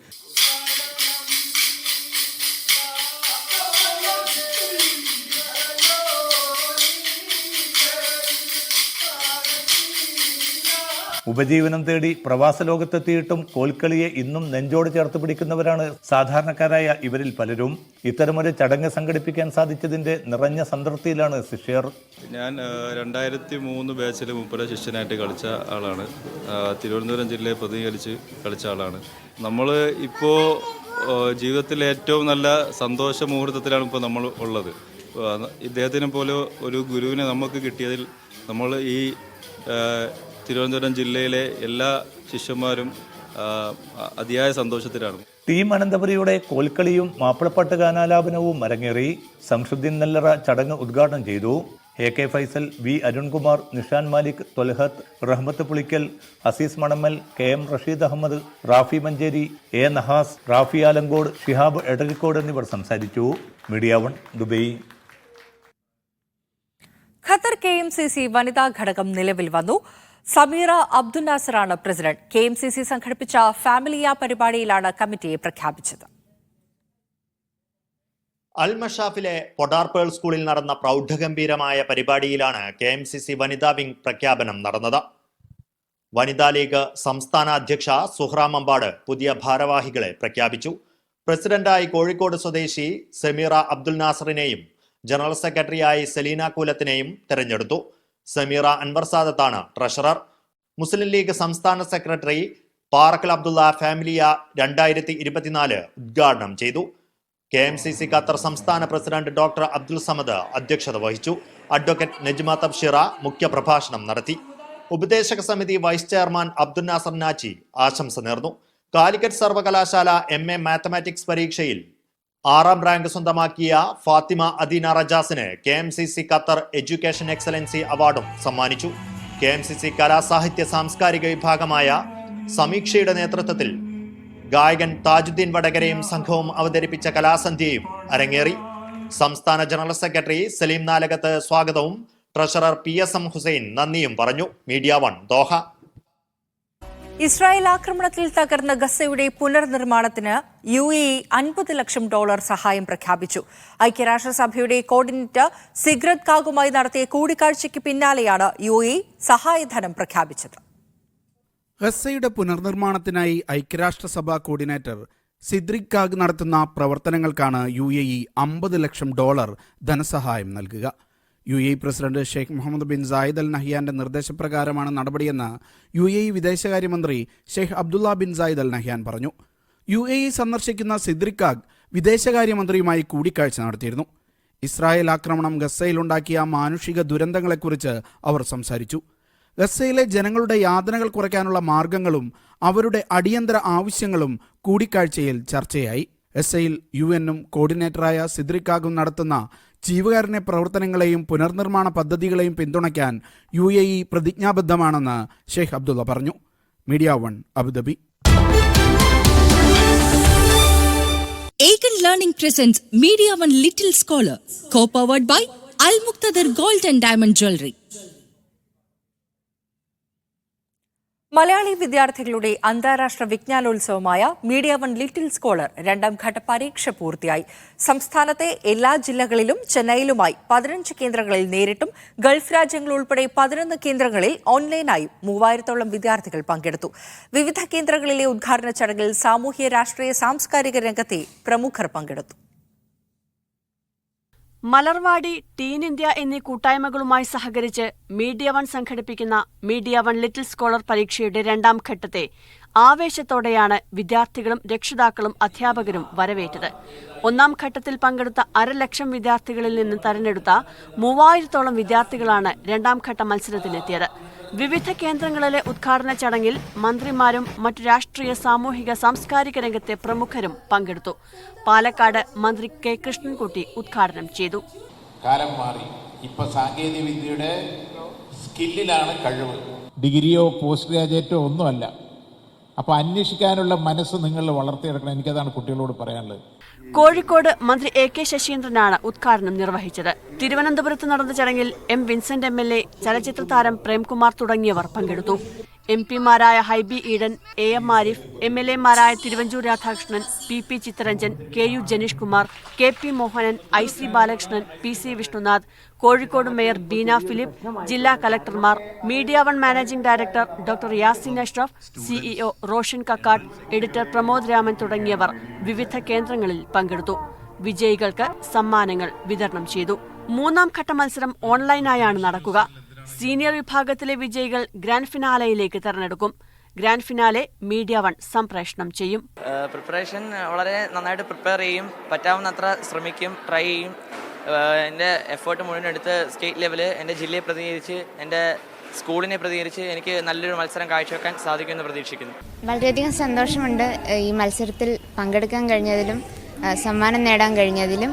ഉപജീവനം തേടി പ്രവാസ ലോകത്തെത്തിയിട്ടും കോൽക്കളിയെ ഇന്നും നെഞ്ചോട് ചേർത്ത് പിടിക്കുന്നവരാണ് സാധാരണക്കാരായ ഇവരിൽ പലരും. ഇത്തരമൊരു ചടങ്ങ് സംഘടിപ്പിക്കാൻ സാധിച്ചതിന്റെ നിറഞ്ഞ സംതൃപ്തിയിലാണ് ശിഷ്യർ. ഞാൻ 2003 ബാച്ചിൽ 30 ശിഷ്യനായിട്ട് കളിച്ച ആളാണ്. തിരുവനന്തപുരം ജില്ലയെ പ്രതിനിധീകരിച്ച് കളിച്ച ആളാണ്. നമ്മൾ ഇപ്പോൾ ജീവിതത്തിലെ ഏറ്റവും നല്ല സന്തോഷ മുഹൂർത്തത്തിലാണ് ഇപ്പോൾ നമ്മൾ ഉള്ളത്. ഇദ്ദേഹത്തിനെ പോലെ ഒരു ഗുരുവിനെ നമുക്ക് കിട്ടിയതിൽ നമ്മൾ ഈ തിരുവനന്തപുരം ജില്ലയിലെ എല്ലാ ശിഷ്യന്മാരും അതിയായ സന്തോഷത്തിലാണ്. ടീം അനന്തപുരിയുടെ കോൽക്കളിയും മാപ്പിളപ്പാട്ട് ഗാനാലാപനവും അരങ്ങേറി. സംഷുദ്ദീൻ നെല്ലറ ചടങ്ങ് ഉദ്ഘാടനം ചെയ്തു. AK Faisal, V Arunkumar, Nishan Malik, Tholhath, Rahmath Pulikkal, Azeez Manammal, KM Rasheed Ahammed, Rafi Manjeri, A Nahas, Rafi Alankode, Shihab Edarikode എന്നിവർ സംസാരിച്ചു. Media 1 Dubai. ഖത്തർ KMCC വനിതാ ഘടകം നിലവിൽ വന്നു. സമീറ അബ്ദുൽ നാസറാണ് പ്രസിഡന്റ്. KMCC സംഘടിപ്പിച്ച ഫാമിലിയ പരിപാടിയിലാണ് കമ്മിറ്റിയെ പ്രഖ്യാപിച്ചത്. അൽ മഷാഫിലെ പൊടാർപേൾ സ്കൂളിൽ നടന്ന പ്രൗഢഗംഭീരമായ പരിപാടിയിലാണ് KMCC വനിതാ വിംഗ് പ്രഖ്യാപനം നടന്നത്. വനിതാ ലീഗ് സംസ്ഥാന അധ്യക്ഷ സുഹ്റ മമ്പാട് പുതിയ ഭാരവാഹികളെ പ്രഖ്യാപിച്ചു. പ്രസിഡന്റായി കോഴിക്കോട് സ്വദേശി സമീറ അബ്ദുൽ നാസറിനെയും ജനറൽ സെക്രട്ടറിയായി സെലീന കൂലത്തിനെയും തെരഞ്ഞെടുത്തു. സമീറ അൻവർ സാദത്താണ് ട്രഷറർ. മുസ്ലിം ലീഗ് സംസ്ഥാന സെക്രട്ടറി പാറക്കൽ അബ്ദുള്ള ഫാമിലിയ 2024 ഉദ്ഘാടനം ചെയ്തു. KMCC ഖത്തർ സംസ്ഥാന പ്രസിഡന്റ് ഡോക്ടർ അബ്ദുൽ സമദ് അധ്യക്ഷത വഹിച്ചു. അഡ്വക്കേറ്റ് നജ്മ തബ്ഷിറ മുഖ്യപ്രഭാഷണം നടത്തി. ഉപദേശക സമിതി വൈസ് ചെയർമാൻ അബ്ദുൽ നാസർ നാച്ചി ആശംസ നേർന്നു. കാലിക്കറ്റ് സർവകലാശാല MA മാത്തമാറ്റിക്സ് പരീക്ഷയിൽ 6ാം റാങ്ക് സ്വന്തമാക്കിയ ഫാത്തിമ അദീന റജാസിന് KMCC ഖത്തർ എഡ്യൂക്കേഷൻ എക്സലൻസി അവാർഡും സമ്മാനിച്ചു. KMCC കലാസാഹിത്യ സാംസ്കാരിക വിഭാഗമായ സമീക്ഷയുടെ നേതൃത്വത്തിൽ ഗായകൻ താജുദ്ദീൻ വടകരയും സംഘവും അവതരിപ്പിച്ച കലാസന്ധ്യയും അരങ്ങേറി. സംസ്ഥാന ജനറൽ സെക്രട്ടറി സലീം നാലകത്ത് സ്വാഗതവും ട്രഷറർ PSM ഹുസൈൻ നന്ദിയും പറഞ്ഞു. Media 1 Doha. ഇസ്രായേൽ ആക്രമണത്തിൽ തകർന്ന ഗസയുടെ പുനർനിർമ്മാണത്തിന് UAE $50 ലക്ഷം സഹായം പ്രഖ്യാപിച്ചു. ഐക്യരാഷ്ട്രസഭയുടെ കോർഡിനേറ്റർ സിഗ്രത് കാഗുമായി നടത്തിയ കൂടിക്കാഴ്ചയ്ക്ക് പിന്നാലെയാണ് UAE സഹായധനം പ്രഖ്യാപിച്ചത്. ഗസയുടെ പുനർനിർമ്മാണത്തിനായി ഐക്യരാഷ്ട്രസഭ കോർഡിനേറ്റർ സിദ്രിക് കാഗ് നടത്തുന്ന പ്രവർത്തനങ്ങൾക്കാണ് UAE $50 ലക്ഷം ധനസഹായം നൽകുക. UAE പ്രസിഡന്റ് Sheikh Mohammed bin Zayed Al നഹ്യാന്റെ നിർദ്ദേശപ്രകാരമാണ് നടപടിയെന്ന് UAE വിദേശകാര്യമന്ത്രി Sheikh Abdullah bin Zayed Al Nahyan പറഞ്ഞു. UAE സന്ദർശിക്കുന്ന സിദ്രിക് കാഗ് വിദേശകാര്യമന്ത്രിയുമായി കൂടിക്കാഴ്ച നടത്തിയിരുന്നു. ഇസ്രായേൽ ആക്രമണം ഗസയിലുണ്ടാക്കിയ മാനുഷിക ദുരന്തങ്ങളെക്കുറിച്ച് അവർ സംസാരിച്ചു. ഗസയിലെ ജനങ്ങളുടെ യാതനകൾ കുറയ്ക്കാനുള്ള മാർഗങ്ങളും അവരുടെ അടിയന്തര ആവശ്യങ്ങളും കൂടിക്കാഴ്ചയിൽ ചർച്ചയായി. ഗസയിൽ UN-ഉം കോർഡിനേറ്ററായ സിദ്രിക് കാഗും നടത്തുന്ന ജീവകാരുണ്യ പ്രവർത്തനങ്ങളെയും പുനർനിർമ്മാണ പദ്ധതികളെയും പിന്തുണയ്ക്കാൻ UAE പ്രതിജ്ഞാബദ്ധമാണെന്ന് ഷെയ്ഖ് അബ്ദുള്ള പറഞ്ഞു. Media 1 Abu Dhabi. Aegon Learning presents Media One Little Scholar, co-powered by Al Muqtadir Gold and Diamond Jewelry. Malayali വിദ്യാർത്ഥികളുടെ അന്താരാഷ്ട്ര വിജ്ഞാനോത്സവമായ മീഡിയ 1 ലിറ്റിൽ സ്കോളർ 2ാം ഘട്ട പരീക്ഷ പൂർത്തിയായി. സംസ്ഥാനത്തെ എല്ലാ ജില്ലകളിലും ചെന്നൈയിലുമായി 15 കേന്ദ്രങ്ങളിൽ നേരിട്ടും ഗൾഫ് രാജ്യങ്ങൾ ഉൾപ്പെടെ 11 കേന്ദ്രങ്ങളിൽ ഓൺലൈനായും 3000-ഓളം വിദ്യാർത്ഥികൾ പങ്കെടുത്തു. വിവിധ കേന്ദ്രങ്ങളിലെ ഉദ്ഘാടന ചടങ്ങിൽ സാമൂഹ്യ രാഷ്ട്രീയ സാംസ്കാരിക രംഗത്തെ പ്രമുഖർ പങ്കെടുത്തു. മലർവാടി, ടീൻ ഇന്ത്യ എന്നീ കൂട്ടായ്മകളുമായി സഹകരിച്ച് മീഡിയ 1 സംഘടിപ്പിക്കുന്ന മീഡിയ 1 ലിറ്റിൽ സ്കോളർ പരീക്ഷയുടെ 2ാം ഘട്ടത്തെ ആവേശത്തോടെയാണ് വിദ്യാർത്ഥികളും രക്ഷിതാക്കളും അധ്യാപകരും വരവേറ്റത്. 1ാം ഘട്ടത്തിൽ പങ്കെടുത്ത 1.5 ലക്ഷം വിദ്യാർത്ഥികളിൽ നിന്ന് തെരഞ്ഞെടുത്ത 3000-ഓളം വിദ്യാർത്ഥികളാണ് 2ാം ഘട്ട മത്സരത്തിനെത്തിയത്. വിവിധ കേന്ദ്രങ്ങളിലെ ഉദ്ഘാടന ചടങ്ങിൽ മന്ത്രിമാരും മറ്റു രാഷ്ട്രീയ സാമൂഹിക സാംസ്കാരിക രംഗത്തെ പ്രമുഖരും പങ്കെടുത്തു. പാലക്കാട് മന്ത്രി K കൃഷ്ണൻകുട്ടി ഉദ്ഘാടനം ചെയ്തു. കാലം മാറി, ഇപ്പൊ സാങ്കേതിക വിദ്യയുടെ സ്കില്ലിലാണ് കഴിവ്, ഡിഗ്രിയോ പോസ്റ്റ് ഗ്രാജുവേറ്റോ ഒന്നുമല്ല. അപ്പൊ അന്വേഷിക്കാനുള്ള മനസ്സ് നിങ്ങൾ വളർത്തിയെടുക്കണം. എനിക്കതാണ് കുട്ടികളോട് പറയാനുള്ളത്. കോഴിക്കോട് മന്ത്രി AK ശശീന്ദ്രനാണ് ഉദ്ഘാടനം നിർവഹിച്ചത്. തിരുവനന്തപുരത്ത് നടന്ന ചടങ്ങിൽ M വിൻസെന്റ് MLA, ചലച്ചിത്ര താരം പ്രേംകുമാർ തുടങ്ങിയവർ പങ്കെടുത്തു. MP-മാരായ ഹൈബി ഈഡൻ, AM ആരിഫ്, MLA-മാരായ Thiruvanchoor Radhakrishnan, PP Chittaranjan, KU Janeesh Kumar, KP Mohanan, IC Balakrishnan, PC Vishnunath, Kozhikode mayor Beena Philip, ജില്ലാ കലക്ടർമാർ, media 1 managing director doctor Yasin Ashraf, CEO Roshan Kakkat, editor Pramod Raman തുടങ്ങിയവർ വിവിധ കേന്ദ്രങ്ങളിൽ പങ്കെടുത്തു. വിജയികൾക്ക് സമ്മാനങ്ങൾ വിതരണം ചെയ്തു. 3ാം ഘട്ട മത്സരം ഓൺലൈനായാണ് നടക്കുക. സീനിയർ വിഭാഗത്തിലെ വിജയികൾ ഗ്രാൻഡ് ഫിനാലയിലേക്ക് തെരഞ്ഞെടുക്കും. ഗ്രാൻഡ് ഫിനാലെ മീഡിയ 1 സംപ്രേഷണം ചെയ്യും. പ്രിപ്പറേഷൻ വളരെ നന്നായിട്ട് പ്രിപ്പയർ ചെയ്യും, പറ്റാവുന്നത്ര ശ്രമിക്കും, ട്രൈ ചെയ്യും. എൻ്റെ എഫേർട്ട് മുഴുവൻ എടുത്ത് സ്റ്റേറ്റ് ലെവല് എൻ്റെ ജില്ലയെ പ്രതിനിധീകരിച്ച് എൻ്റെ സ്കൂളിനെ പ്രതികരിച്ച് എനിക്ക് നല്ലൊരു മത്സരം കാഴ്ചവെക്കാൻ സാധിക്കുമെന്ന് പ്രതീക്ഷിക്കുന്നു. വളരെയധികം സന്തോഷമുണ്ട് ഈ മത്സരത്തിൽ പങ്കെടുക്കാൻ കഴിഞ്ഞതിലും സമ്മാനം നേടാൻ കഴിഞ്ഞതിലും.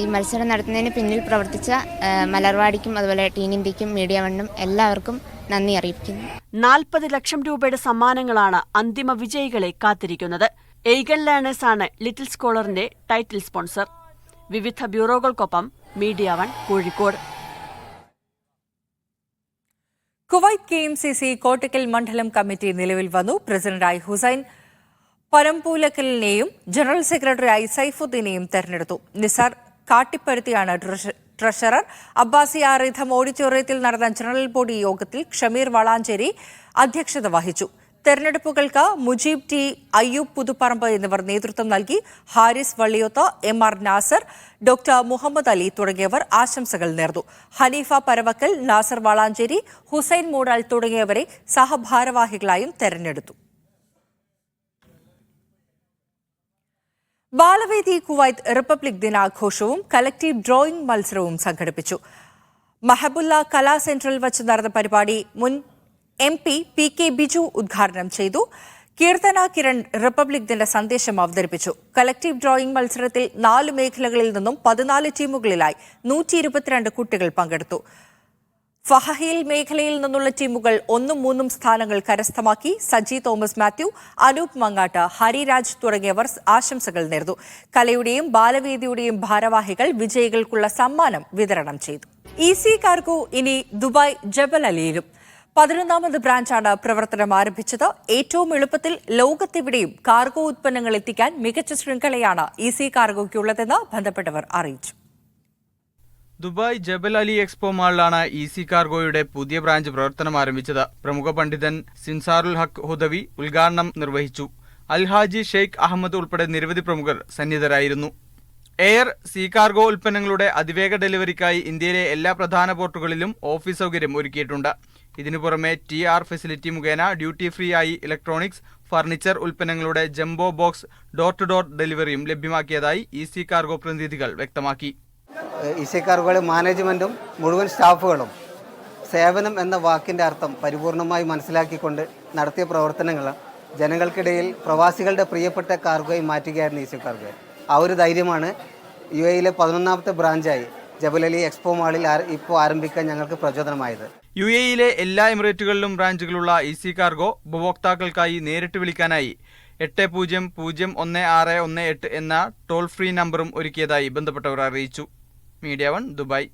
ഈ മത്സരം നടത്തുന്നതിന് പിന്നിൽ പ്രവർത്തിച്ച മലർവാടിക്കും അതുപോലെ ടീം ഇന്ത്യക്കും മീഡിയ വണ്ണും എല്ലാവർക്കും നന്ദി അറിയിക്കുന്നു. 40 ലക്ഷം രൂപയുടെ സമ്മാനങ്ങളാണ് അന്തിമ വിജയികളെ കാത്തിരിക്കുന്നത്. എയ്ഗൺ ലേണേഴ്സ് ആണ് ലിറ്റിൽ സ്കോളറിന്റെ ടൈറ്റിൽ സ്പോൺസർ. വിവിധ ബ്യൂറോകൾക്കൊപ്പം media one Kozhikode. Kuwait KMCC Kottakkal മണ്ഡലം കമ്മിറ്റി നിലവിൽ വന്നു. പ്രസിഡന്റായി ഹുസൈൻ പരമ്പൂലക്കലിനെയും ജനറൽ സെക്രട്ടറിയായി സൈഫുദ്ദീനെയും തെരഞ്ഞെടുത്തു. നിസാർ കാട്ടിപ്പരുത്തിയാണ് ട്രഷറർ. അബ്ബാസി ആറിധം ഓഡിറ്റോറിയത്തിൽ നടന്ന ജനറൽ ബോഡി യോഗത്തിൽ ഷമീർ വളാഞ്ചേരി അധ്യക്ഷത വഹിച്ചു. തെരഞ്ഞെടുപ്പുകൾക്ക് മുജീബ് ടി, അയ്യൂബ് പുതുപ്പറമ്പ് എന്നിവർ നേതൃത്വം നൽകി. ഹാരിസ് വള്ളിയോത്ത്, MR നാസർ, ഡോക്ടർ മുഹമ്മദ് അലി തുടങ്ങിയവർ ആശംസകൾ നേർന്നു. ഹനീഫ പരവക്കൽ, നാസർ വളാഞ്ചേരി, ഹുസൈൻ മൂടാൽ തുടങ്ങിയവരെ സഹഭാരവാഹികളായും തെരഞ്ഞെടുത്തു. ബാലവേദി കുവൈത്ത് റിപ്പബ്ലിക് ദിനാഘോഷവും കലക്ടീവ് ഡ്രോയിംഗ് മത്സരവും സംഘടിപ്പിച്ചു. മഹബുല്ല കലാ സെന്ററിൽ വച്ച് നടന്ന പരിപാടി മുൻ MP PK ബിജു ഉദ്ഘാടനം ചെയ്തു. കീർത്തന കിരൺ റിപ്പബ്ലിക് ദിന സന്ദേശം അവതരിപ്പിച്ചു. കലക്ടീവ് ഡ്രോയിംഗ് മത്സരത്തിൽ 4 മേഖലകളിൽ നിന്നും 14 ടീമുകളിലായി 122 കുട്ടികൾ പങ്കെടുത്തു. ഫഹീൽ മേഖലയിൽ നിന്നുള്ള ടീമുകൾ 1ഉം 3ഉം സ്ഥാനങ്ങൾ കരസ്ഥമാക്കി. സജി തോമസ് മാത്യു, അനൂപ് മങ്ങാട്ട്, ഹരിരാജ് തുടങ്ങിയവർ ആശംസകൾ നേർന്നു. കലയുടെയും ബാലവേദിയുടെയും ഭാരവാഹികൾ വിജയികൾക്കുള്ള സമ്മാനം വിതരണം ചെയ്തു. EC കാർഗോ ഇനി ദുബായ് ജബൽ അലിയിലും 11ാമത് ബ്രാഞ്ചാണ് പ്രവർത്തനം ആരംഭിച്ചത്. ഏറ്റവും എളുപ്പത്തിൽ ലോകത്തെവിടെയും കാർഗോ ഉത്പന്നങ്ങൾ എത്തിക്കാൻ മികച്ച ശൃംഖലയാണ് EC കാർഗോയ്ക്കുള്ളതെന്ന് ബന്ധപ്പെട്ടവർ അറിയിച്ചു. ദുബായ് ജബൽ അലി എക്സ്പോ മാളിലാണ് EC കാർഗോയുടെ പുതിയ ബ്രാഞ്ച് പ്രവർത്തനം ആരംഭിച്ചത്. പ്രമുഖ പണ്ഡിതൻ സിൻസാറുൽ ഹക്ക് ഹുദവി ഉദ്ഘാടനം നിർവഹിച്ചു. അൽഹാജി ഷെയ്ഖ് അഹമ്മദ് ഉൾപ്പെടെ നിരവധി പ്രമുഖർ സന്നിധരായിരുന്നു. എയർ, സീ കാർഗോ ഉൽപ്പന്നങ്ങളുടെ അതിവേഗ ഡെലിവറിക്കായി ഇന്ത്യയിലെ എല്ലാ പ്രധാന പോർട്ടുകളിലും ഓഫീസ് സൗകര്യം ഒരുക്കിയിട്ടുണ്ട്. ഇതിനു പുറമെ TR ഫെസിലിറ്റി മുഖേന ഡ്യൂട്ടി ഫ്രീ ആയി ഇലക്ട്രോണിക്സ്, ഫർണിച്ചർ ഉൽപ്പന്നങ്ങളുടെ jumbo box door to door ഡെലിവറിയും ലഭ്യമാക്കിയതായി EC കാർഗോ പ്രതിനിധികൾ വ്യക്തമാക്കി. EC കാർഗോയുടെ മാനേജ്മെന്റും മുഴുവൻ സ്റ്റാഫുകളും സേവനം എന്ന വാക്കിന്റെ അർത്ഥം പരിപൂർണമായി മനസ്സിലാക്കിക്കൊണ്ട് നടത്തിയ പ്രവർത്തനങ്ങൾ ജനങ്ങൾക്കിടയിൽ പ്രവാസികളുടെ പ്രിയപ്പെട്ട കാർഗോയി മാറ്റുകയായിരുന്നു EC കാർഗോ. ആ ഒരു ധൈര്യമാണ് UAE-യിലെ 11ാമത്തെ ബ്രാഞ്ചായി ജബൽ അലി എക്സ്പോ മാളിൽ ഇപ്പോൾ ആരംഭിക്കാൻ ഞങ്ങൾക്ക് പ്രചോദനമായത്. UAE-യിലെ എല്ലാ എമിറേറ്റുകളിലും ബ്രാഞ്ചുകളുള്ള EC കാർഗോ ഉപഭോക്താക്കൾക്കായി നേരിട്ട് വിളിക്കാനായി 80011618 എന്ന ടോൾ ഫ്രീ നമ്പറും ഒരുക്കിയതായി ബന്ധപ്പെട്ടവർ അറിയിച്ചു. Media one Dubai.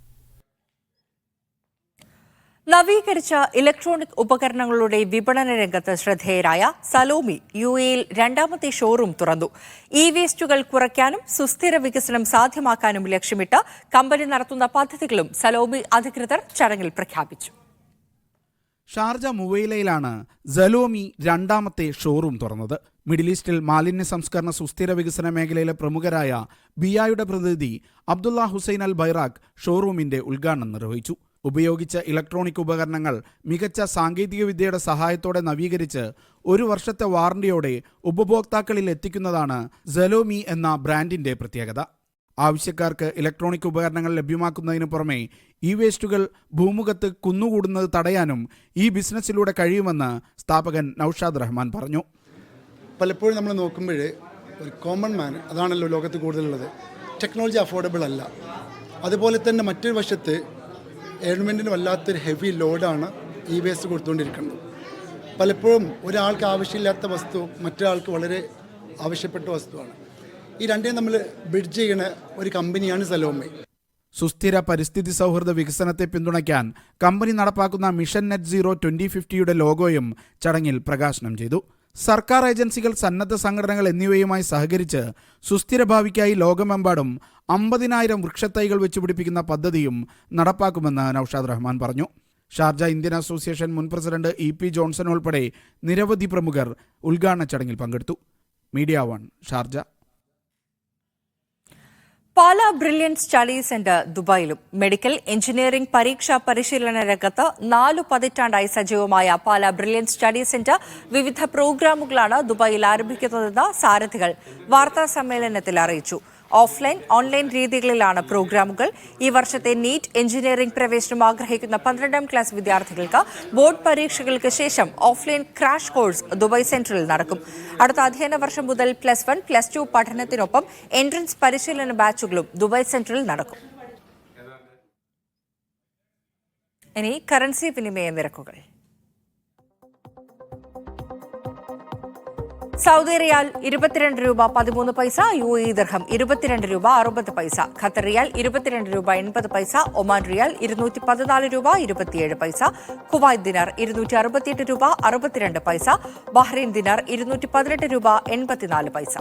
നവീകരിച്ച ഇലക്ട്രോണിക് ഉപകരണങ്ങളുടെ വിപണന രംഗത്ത് ശ്രദ്ധേയരായ സലോമി UAE-യിൽ 2ാമത്തെ ഷോറൂം തുറന്നു. വേസ്റ്റുകൾ കുറയ്ക്കാനും സുസ്ഥിര വികസനം സാധ്യമാക്കാനും ലക്ഷ്യമിട്ട് കമ്പനി നടത്തുന്ന പദ്ധതികളും സലോമി അധികൃതർ ചടങ്ങിൽ പ്രഖ്യാപിച്ചു. ഷാർജ മുവൈലയിലാണ് സലോമി 2ാമത്തെ ഷോറൂം തുറന്നത്. മിഡിൽ ഈസ്റ്റിൽ മാലിന്യ സംസ്കരണ സുസ്ഥിര വികസന മേഖലയിലെ പ്രമുഖരായ ബിയായുടെ പ്രതിനിധി അബ്ദുള്ള ഹുസൈൻ അൽ ബൈറാഖ് ഷോറൂമിന്റെ ഉദ്ഘാടനം നിർവഹിച്ചു. ഉപയോഗിച്ച ഇലക്ട്രോണിക് ഉപകരണങ്ങൾ മികച്ച സാങ്കേതികവിദ്യയുടെ സഹായത്തോടെ നവീകരിച്ച് 1 വർഷത്തെ വാറണ്ടിയോടെ ഉപഭോക്താക്കളിൽ എത്തിക്കുന്നതാണ് സലോമി എന്ന ബ്രാൻഡിന്റെ പ്രത്യേകത. ആവശ്യക്കാർക്ക് ഇലക്ട്രോണിക് ഉപകരണങ്ങൾ ലഭ്യമാക്കുന്നതിനു പുറമെ വേസ്റ്റുകൾ ഭൂമുഖത്ത് കുന്നുകൂടുന്നത് തടയാനും ഈ ബിസിനസ്സിലൂടെ കഴിയുമെന്ന് സ്ഥാപകൻ നൌഷാദ് റഹ്മാൻ പറഞ്ഞു. പലപ്പോഴും നമ്മൾ നോക്കുമ്പോൾ ഒരു കോമൺ മാൻ, അതാണല്ലോ ലോകത്ത് കൂടുതലുള്ളത്, ടെക്നോളജി അഫോർഡബിൾ അല്ല. അതുപോലെ തന്നെ മറ്റൊരു വശത്ത് ഗവൺമെൻറ്റിന് വല്ലാത്തൊരു ഹെവി ലോഡാണ് വേസ്റ്റ് കൊടുത്തുകൊണ്ടിരിക്കുന്നത്. പലപ്പോഴും ഒരാൾക്ക് ആവശ്യമില്ലാത്ത വസ്തു മറ്റൊരാൾക്ക് വളരെ ആവശ്യപ്പെട്ട വസ്തുവാണ്. ഈ രണ്ടിനും നമ്മൾ ബ്രിഡ്ജ് ചെയ്യുന്ന ഒരു കമ്പനിയാണ് സലോമി. സുസ്ഥിര പരിസ്ഥിതി സൗഹൃദ വികസനത്തെ പിന്തുണയ്ക്കാൻ കമ്പനി നടപ്പാക്കുന്ന മിഷൻ നെറ്റ് സീറോ 2050യുടെ ലോഗോയും ചടങ്ങിൽ പ്രകാശനം ചെയ്തു. സർക്കാർ ഏജൻസികൾ, സന്നദ്ധ സംഘടനകൾ എന്നിവയുമായി സഹകരിച്ച് സുസ്ഥിര ഭാവിക്കായി ലോകമെമ്പാടും 50,000 വൃക്ഷത്തൈകൾ വെച്ചുപിടിപ്പിക്കുന്ന പദ്ധതിയും നടപ്പാക്കുമെന്ന് നൌഷാദ് റഹ്മാൻ പറഞ്ഞു. ഷാർജ ഇന്ത്യൻ അസോസിയേഷൻ മുൻ പ്രസിഡന്റ് EP ജോൺസൺ ഉൾപ്പെടെ നിരവധി പ്രമുഖർ ഉദ്ഘാടന ചടങ്ങിൽ പങ്കെടുത്തു. Media one Sharjah. Pala brilliant study centre ദുബായിലും മെഡിക്കൽ എഞ്ചിനീയറിംഗ് പരീക്ഷാ പരിശീലന രംഗത്ത് 4 പതിറ്റാണ്ടായി സജീവമായ പാല ബ്രില്യൻറ്റ് സ്റ്റഡി സെന്റർ വിവിധ പ്രോഗ്രാമുകളാണ് ദുബായിൽ ആരംഭിക്കുന്നതെന്ന് സാരഥികൾ വാർത്താ സമ്മേളനത്തിൽ അറിയിച്ചു. ഓഫ്ലൈൻ, ഓൺലൈൻ രീതികളിലാണ് പ്രോഗ്രാമുകൾ. ഈ വർഷത്തെ നീറ്റ് എഞ്ചിനീയറിംഗ് പ്രവേശനം ആഗ്രഹിക്കുന്ന 12ാം ക്ലാസ് വിദ്യാർത്ഥികൾക്ക് ബോർഡ് പരീക്ഷകൾക്ക് ശേഷം ഓഫ്ലൈൻ ക്രാഷ് കോഴ്സ് ദുബായ് സെൻട്രലിൽ നടക്കും. അടുത്ത അധ്യയന വർഷം മുതൽ +1, +2 പഠനത്തിനൊപ്പം എൻട്രൻസ് പരിശീലന ബാച്ചുകളും ദുബായ് സെൻട്രലിൽ നടക്കും. ഇനി കറൻസി വിനിമയ നിരക്കുകൾ. സൗദി റിയാൽ 22 രൂപ 13 പൈസ, UAE ദിർഹം 22 രൂപ 60 പൈസ, ഖത്തർ റിയാൽ 22 രൂപ 80 പൈസ, ഒമാൻ റിയാൽ 214 രൂപ 27 പൈസ, കുവൈറ്റ് ദിനാർ 268 രൂപ 62 പൈസ, ബഹ്റൈൻ ദിനാർ 218 രൂപ 84 പൈസ.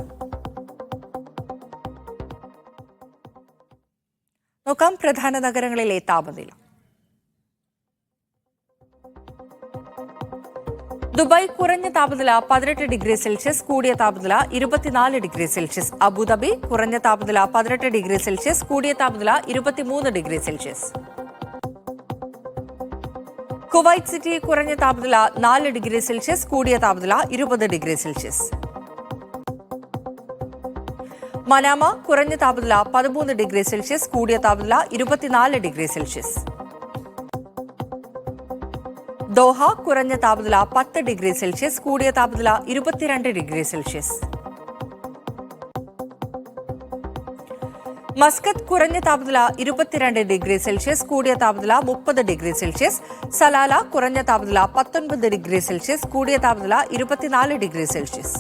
നോക്കാം പ്രധാന നഗരങ്ങളിലെ താപനില. ദുബായ് കുറഞ്ഞ താപനില 18 ഡിഗ്രി സെൽഷ്യസ്, കൂടിയ താപനില 24 ഡിഗ്രി സെൽഷ്യസ്. അബുദാബി കുറഞ്ഞ താപനില 18 ഡിഗ്രി സെൽഷ്യസ്, കൂടിയ താപനില 23 ഡിഗ്രി സെൽഷ്യസ്. കുവൈറ്റ് സിറ്റി കുറഞ്ഞ താപനില 4 ഡിഗ്രി സെൽഷ്യസ്, കൂടിയ താപനില 20 ഡിഗ്രി സെൽഷ്യസ്. മനാമ കുറഞ്ഞ താപനില 13 ഡിഗ്രി സെൽഷ്യസ്, കൂടിയ താപനില 24 ഡിഗ്രി സെൽഷ്യസ്. ദോഹ കുറഞ്ഞ താപനില 10 ഡിഗ്രി സെൽഷ്യസ്, കൂടിയ താപനില 22 ഡിഗ്രി സെൽഷ്യസ്. മസ്കത്ത് കുറഞ്ഞ താപനില 22 ഡിഗ്രി സെൽഷ്യസ്, കൂടിയ താപനില 30 ഡിഗ്രി സെൽഷ്യസ്. സലാല കുറഞ്ഞ താപനില 19 ഡിഗ്രി സെൽഷ്യസ്, കൂടിയ താപനില 24 ഡിഗ്രി സെൽഷ്യസ്.